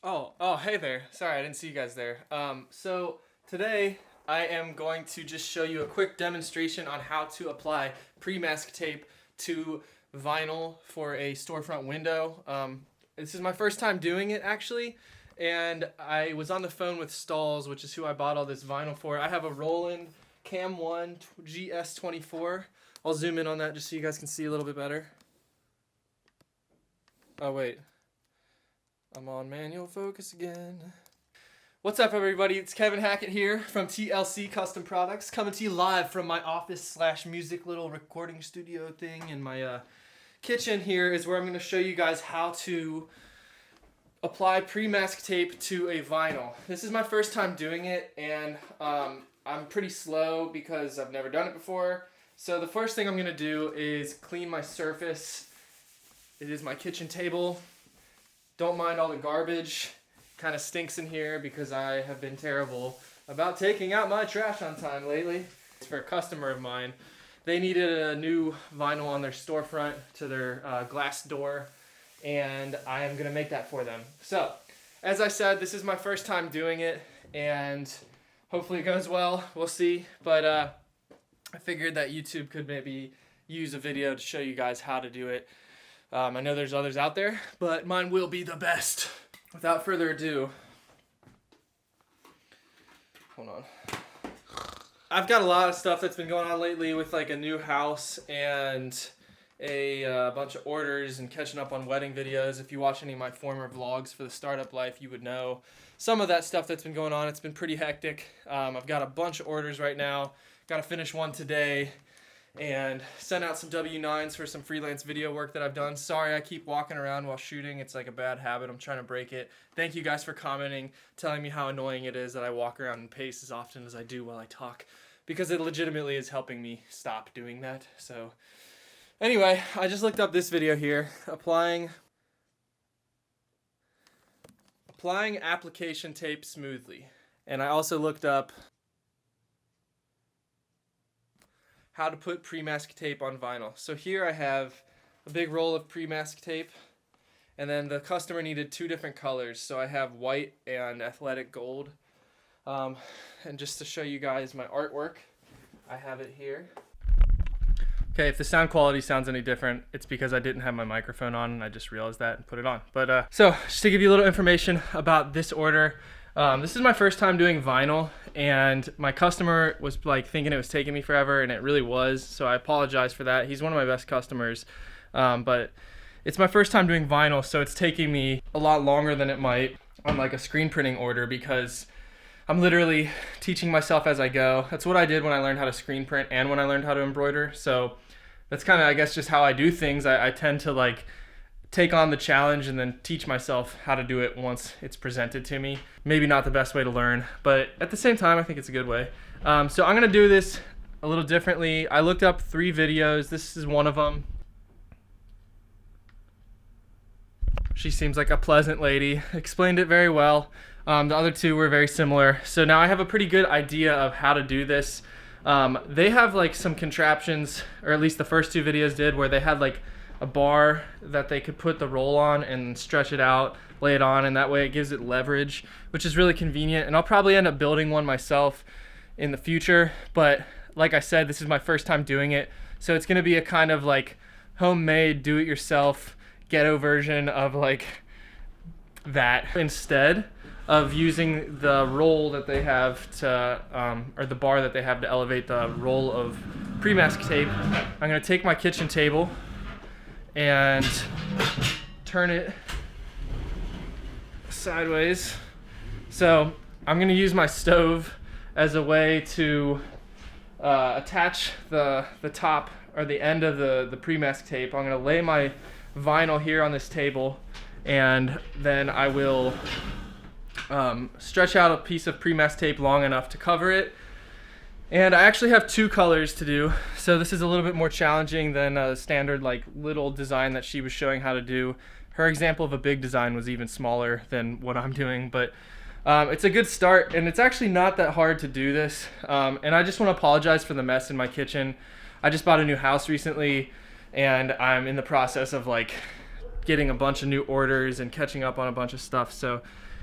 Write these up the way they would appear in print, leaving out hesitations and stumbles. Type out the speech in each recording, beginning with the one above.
Oh, hey there. Sorry, I didn't see you guys there. So today I am going to just show you a quick demonstration on how to apply pre-mask tape to vinyl for a storefront window. This is my first time doing it actually, and I was on the phone with Stalls, which is who I bought all this vinyl for. I have a Roland Cam 1 GS24. I'll zoom in on that just so you guys can see a little bit better. Oh wait. I'm on manual focus again. What's up, everybody? It's Kevin Hackett here from TLC Custom Products, coming to you live from my office / music little recording studio thing. In my kitchen here is where I'm going to show you guys how to apply pre-mask tape to a vinyl. This is my first time doing it, and I'm pretty slow because I've never done it before. So the first thing I'm going to do is clean my surface. It is my kitchen table. Don't mind all the garbage. Kind of stinks in here because I have been terrible about taking out my trash on time lately. It's for a customer of mine. They needed a new vinyl on their storefront to their glass door, and I am going to make that for them. So, as I said, this is my first time doing it, and hopefully it goes well. We'll see. But I figured that YouTube could maybe use a video to show you guys how to do it. I know there's others out there, but mine will be the best. Without further ado, hold on. I've got a lot of stuff that's been going on lately with like a new house and a bunch of orders and catching up on wedding videos. If you watch any of my former vlogs for the startup life, you would know some of that stuff that's been going on. It's been pretty hectic. I've got a bunch of orders right now. Got to finish one today and send out some W-9s for some freelance video work that I've done. Sorry, I keep walking around while shooting. It's like a bad habit. I'm trying to break it. Thank you guys for commenting, telling me how annoying it is that I walk around and pace as often as I do while I talk, because it legitimately is helping me stop doing that. So anyway, I just looked up this video here, applying application tape smoothly. And I also looked up how to put pre-mask tape on vinyl. So here I have a big roll of pre-mask tape, and then the customer needed two different colors. So I have white and athletic gold. And just to show you guys my artwork, I have it here. Okay, if the sound quality sounds any different, it's because I didn't have my microphone on and I just realized that and put it on. But so just to give you a little information about this order, this is my first time doing vinyl, and my customer was like thinking it was taking me forever, and it really was, so I apologize for that. He's one of my best customers, but it's my first time doing vinyl, so it's taking me a lot longer than it might on like a screen printing order, because I'm literally teaching myself as I go. That's what I did when I learned how to screen print and when I learned how to embroider, so that's kind of, I guess, just how I do things. I tend to like take on the challenge and then teach myself how to do it once it's presented to me. Maybe not the best way to learn, but at the same time, I think it's a good way. So I'm gonna do this a little differently. I looked up 3 videos. This is one of them. She seems like a pleasant lady. Explained it very well. The other 2 were very similar. So now I have a pretty good idea of how to do this. They have like some contraptions, or at least the first 2 videos did, where they had like a bar that they could put the roll on and stretch it out, lay it on, and that way it gives it leverage, which is really convenient. And I'll probably end up building one myself in the future, but like I said, this is my first time doing it, so it's gonna be a kind of like homemade, do-it-yourself ghetto version of like that, instead of using the roll that they have to, or the bar that they have to elevate the roll of pre-mask tape. I'm gonna take my kitchen table and turn it sideways. So I'm going to use my stove as a way to attach the top or the end of the pre-mask tape. I'm going to lay my vinyl here on this table, and then I will stretch out a piece of pre-mask tape long enough to cover it. And I actually have 2 colors to do, so this is a little bit more challenging than a standard like little design that she was showing how to do. Her example of a big design was even smaller than what I'm doing, but it's a good start, and it's actually not that hard to do this. And I just want to apologize for the mess in my kitchen. I just bought a new house recently, and I'm in the process of like getting a bunch of new orders and catching up on a bunch of stuff, so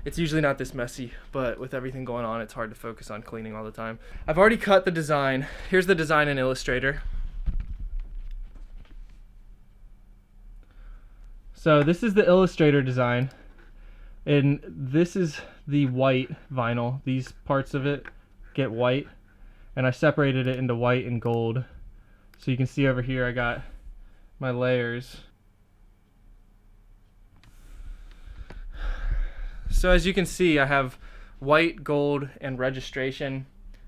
it's usually not this messy, but with everything going on, it's hard to focus on cleaning all the time. I've already cut the design. Here's the design in Illustrator. So this is the Illustrator design, and this is the white vinyl. These parts of it get white, and I separated it into white and gold. So you can see over here I got my layers. So as you can see, I have white, gold, and registration,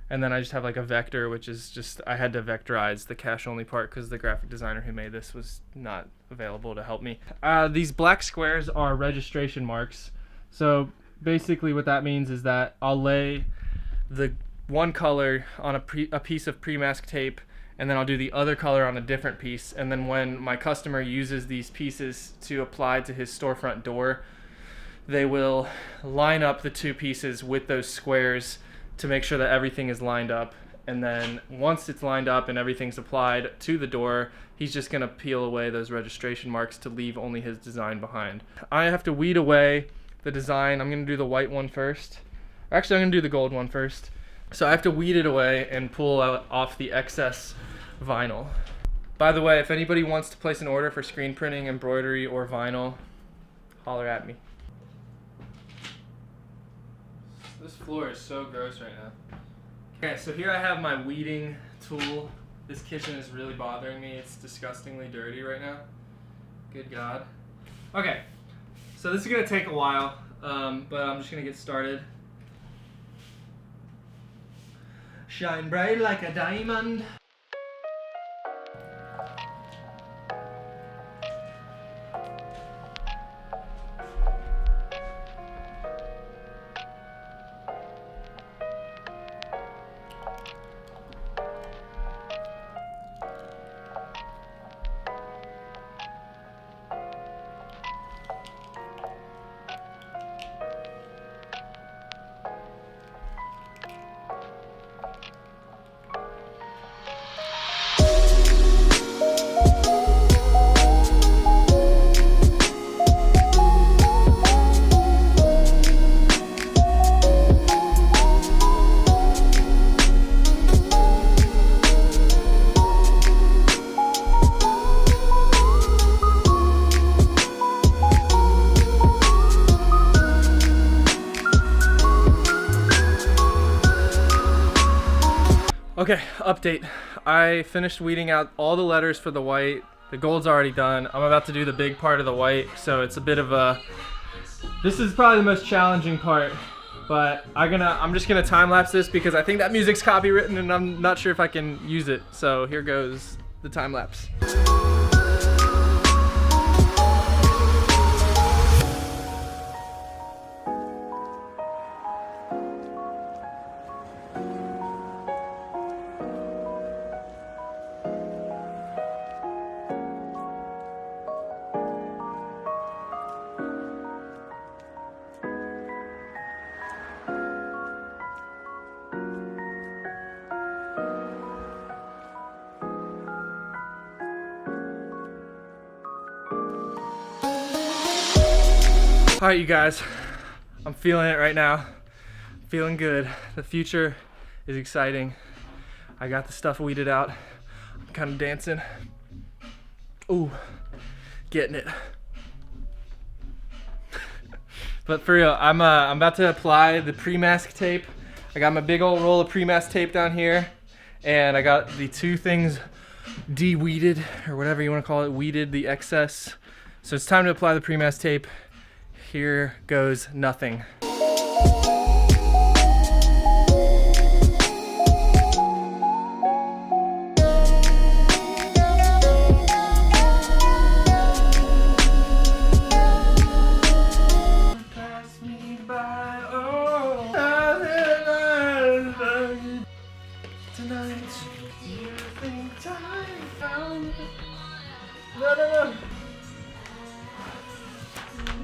and then I just have like a vector, which is just, I had to vectorize the cash only part because the graphic designer who made this was not available to help me. These black squares are registration marks. So basically what that means is that I'll lay the one color on a piece of pre-mask tape, and then I'll do the other color on a different piece, and then when my customer uses these pieces to apply to his storefront door, they will line up the two pieces with those squares to make sure that everything is lined up. And then once it's lined up and everything's applied to the door, he's just gonna peel away those registration marks to leave only his design behind. I have to weed away the design. I'm gonna do the white one first. Actually, I'm gonna do the gold one first. So I have to weed it away and pull off the excess vinyl. By the way, if anybody wants to place an order for screen printing, embroidery, or vinyl, holler at me. This floor is so gross right now. Okay, so here I have my weeding tool. This kitchen is really bothering me. It's disgustingly dirty right now. Good God. Okay, so this is gonna take a while, but I'm just gonna get started. Shine bright like a diamond. Okay, update. I finished weeding out all the letters for the white. The gold's already done. I'm about to do the big part of the white, so it's a bit of a... This is probably the most challenging part, but I'm just gonna time lapse this because I think that music's copywritten and I'm not sure if I can use it. So here goes the time lapse. All right, you guys, I'm feeling it right now. Feeling good. The future is exciting. I got the stuff weeded out. I'm kind of dancing. Ooh, getting it. But for real, I'm about to apply the pre-mask tape. I got my big old roll of pre-mask tape down here, and I got the two things de-weeded, or whatever you want to call it, weeded, the excess. So it's time to apply the pre-mask tape. Here goes nothing.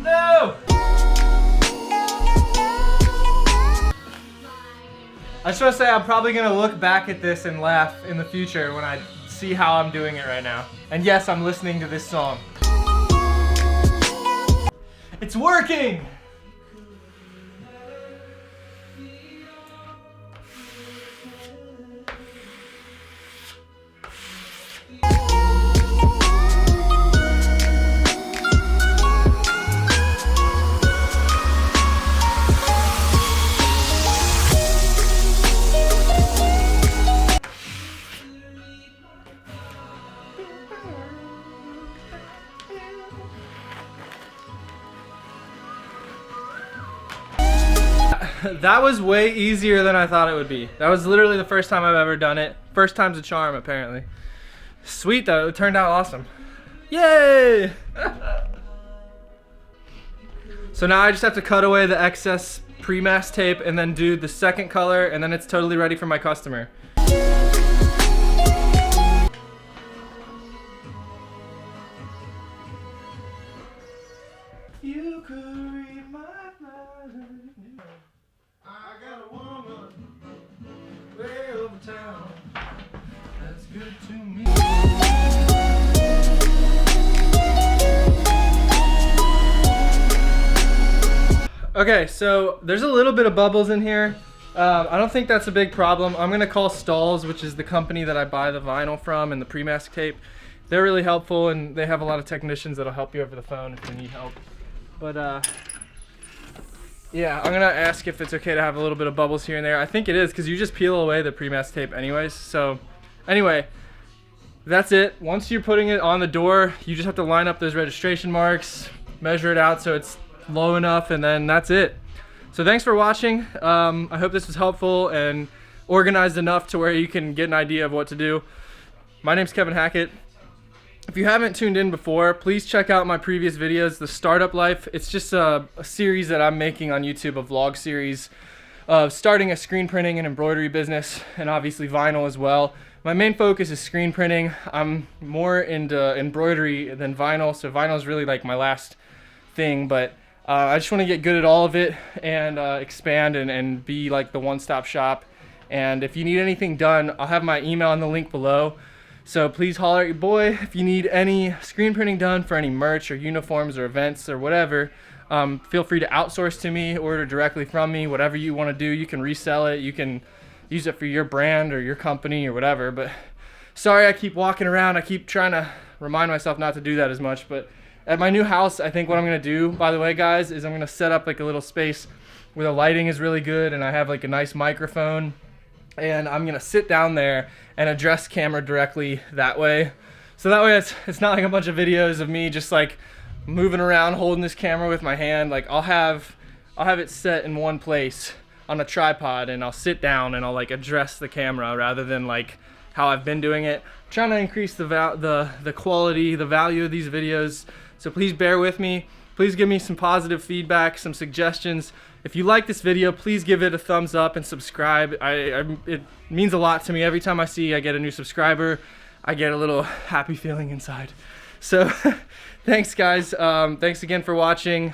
No! I just want to say I'm probably going to look back at this and laugh in the future when I see how I'm doing it right now. And yes, I'm listening to this song. It's working! That was way easier than I thought it would be. That was literally the first time I've ever done it. First time's a charm, apparently. Sweet though, it turned out awesome. Yay! So now I just have to cut away the excess pre-mask tape and then do the second color, and then it's totally ready for my customer. You could read my mind. I got a woman way over town that's good to me. Okay, so there's a little bit of bubbles in here. I don't think that's a big problem. I'm gonna call Stalls, which is the company that I buy the vinyl from and the pre-mask tape. They're really helpful, and they have a lot of technicians that'll help you over the phone if you need help. But yeah, I'm gonna ask if it's okay to have a little bit of bubbles here and there. I think it is, because you just peel away the pre-mask tape anyways. So anyway, that's it. Once you're putting it on the door, you just have to line up those registration marks, measure it out so it's low enough, and then that's it. So thanks for watching. I hope this was helpful and organized enough to where you can get an idea of what to do. My name's Kevin Hackett. If you haven't tuned in before, please check out my previous videos, The Startup Life. It's just a series that I'm making on YouTube, a vlog series of starting a screen printing and embroidery business, and obviously vinyl as well. My main focus is screen printing. I'm more into embroidery than vinyl, so vinyl is really like my last thing, but I just want to get good at all of it and expand and be like the one-stop shop. And if you need anything done, I'll have my email in the link below. So please holler at your boy if you need any screen printing done for any merch or uniforms or events or whatever. Feel free to outsource to me, order directly from me, whatever you want to do. You can resell it, you can use it for your brand or your company or whatever. But sorry I keep walking around. I keep trying to remind myself not to do that as much. But at my new house, I think what I'm going to do, by the way, guys, is I'm going to set up like a little space where the lighting is really good and I have like a nice microphone. And I'm going to sit down there and address camera directly that way. So that way it's not like a bunch of videos of me just like moving around holding this camera with my hand. Like I'll have it set in one place on a tripod, and I'll sit down and I'll like address the camera rather than like how I've been doing it. I'm trying to increase the quality, the value of these videos. So please bear with me. Please give me some positive feedback, some suggestions. If you like this video, please give it a thumbs up and subscribe. It means a lot to me. Every time I get a new subscriber, I get a little happy feeling inside. So thanks guys. Thanks again for watching.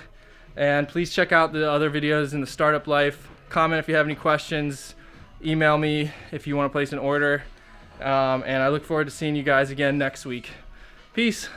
And please check out the other videos in the Startup Life. Comment if you have any questions. Email me if you want to place an order. And I look forward to seeing you guys again next week. Peace.